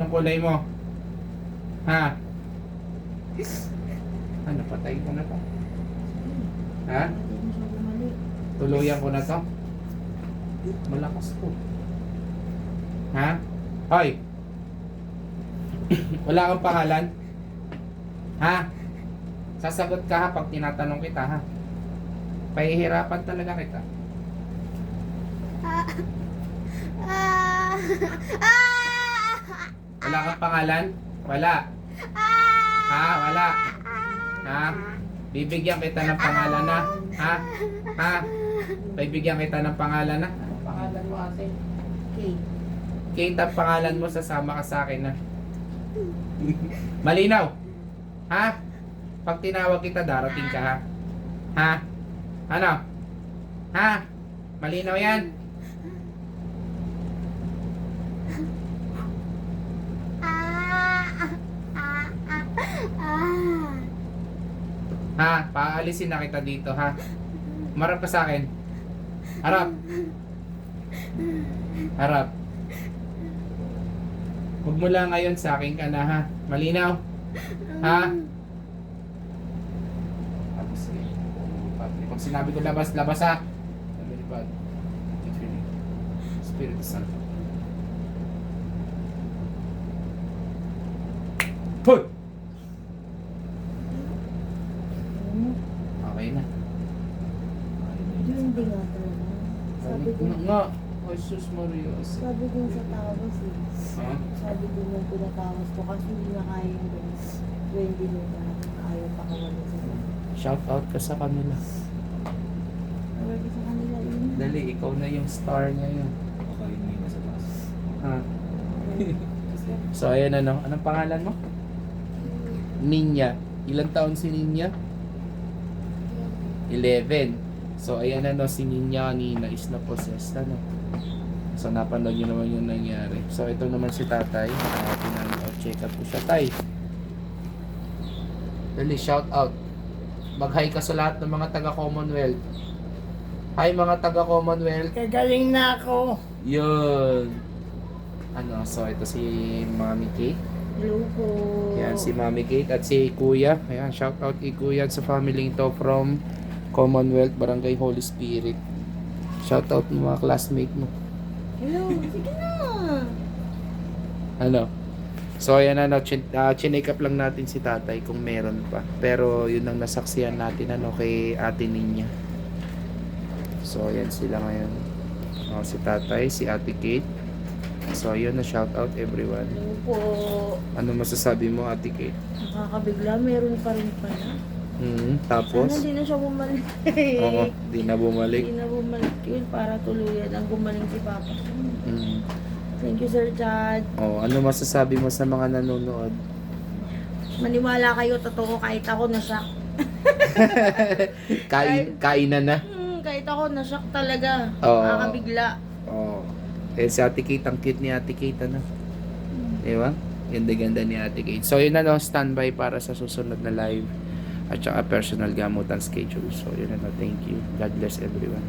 Ang kulay mo. Ha? Ano, patayin ko na to. Ha? Hindi mo siya bumalik. Tuluyan ko na to. Malakas to. Ha? Hoy! Wala kang pangalan? Ha? Sasagot ka ha pag tinatanong kita ha. Pahihirapan talaga kita. Wala kang pangalan? Wala. Ha? Wala. Ha? Bibigyan kita ng pangalan na. Ha? Ha? Bibigyan kita ng pangalan na. Anong pangalan mo ate? Okay. Kate ang pangalan mo, sasama ka sa akin na. Malinaw. Ha? Pag tinawag kita, darating ka ha? Ha? Ano? Ha? Malinaw yan? Ha? Paalisin na kita dito ha? Marap ka sa akin. Harap. Harap. Huwag mo lang ngayon sa akin ka na ha? Malinaw? Ha? Tapos sige. Pag sinabi ko labas, labas ha? Lumilipad. Spirit Santo. Hoy! Okay na. Hindi nga talaga. Sabi ko, Nga. Jesus Maria. sabi ko sa tawas eh. Ha? Sabi ko nung pinatawas ko kasi hindi na kaya yung 20 nila. Ayaw pa kawala sa Shout out ka sa kanila. Sabi ko sa kanila yun. Dali, ikaw na yung star niya yun. Okay, hindi na sa taas. Ha? So, ayan ano. Anong pangalan mo? Ninya. Ilang taon si Ninya? 11. So, ayan ano, si Ninya kanina is na-possessed, ano. So, napanood nyo naman yung nangyari. So, ito naman si tatay. Check up ko siya. Tay, dali, shout out. Mag-hi ka sa lahat ng mga taga-Commonwealth. Hi mga taga-Commonwealth. Kagaling na ako. Yun. Ano, so ito si Mami Kate. Hello po. Yan, si Mami Kate at si Kuya. Ayan, shout out kay Kuya at sa family ito from Commonwealth, Barangay Holy Spirit. Shout out mga classmate mo. Hello, sige na. Ano? So ayan ano, chinek up lang natin si tatay kung meron pa. Pero yun ang nasaksihan natin ano kay ate Ninya. So ayan sila ngayon. Si tatay, si ate Kate. So ayun na, shout out everyone. Hello po. Ano masasabi mo ate Kate? Nakakabigla, meron pa rin pala. Tapos? Sana hindi na siya bumalik. Oo, di na bumalik. Hindi na bumalik yun para tuluyan ang gumaling si Papa. Mm. Thank you, Sir Chad. Ano masasabi mo sa mga nanonood? Maniwala kayo, totoo, kahit ako na-shock. Kainan na. Kahit ako na-shock talaga. Oo. Nakakabigla. Oh. Si Ate Kate, ang cute ni Ate Kate, ano? Di ba? Ganda-ganda ni Ate Kate. So, yun na, no, standby para sa susunod na live at saka personal gamutan schedule. So, yun na, no, thank you. God bless everyone.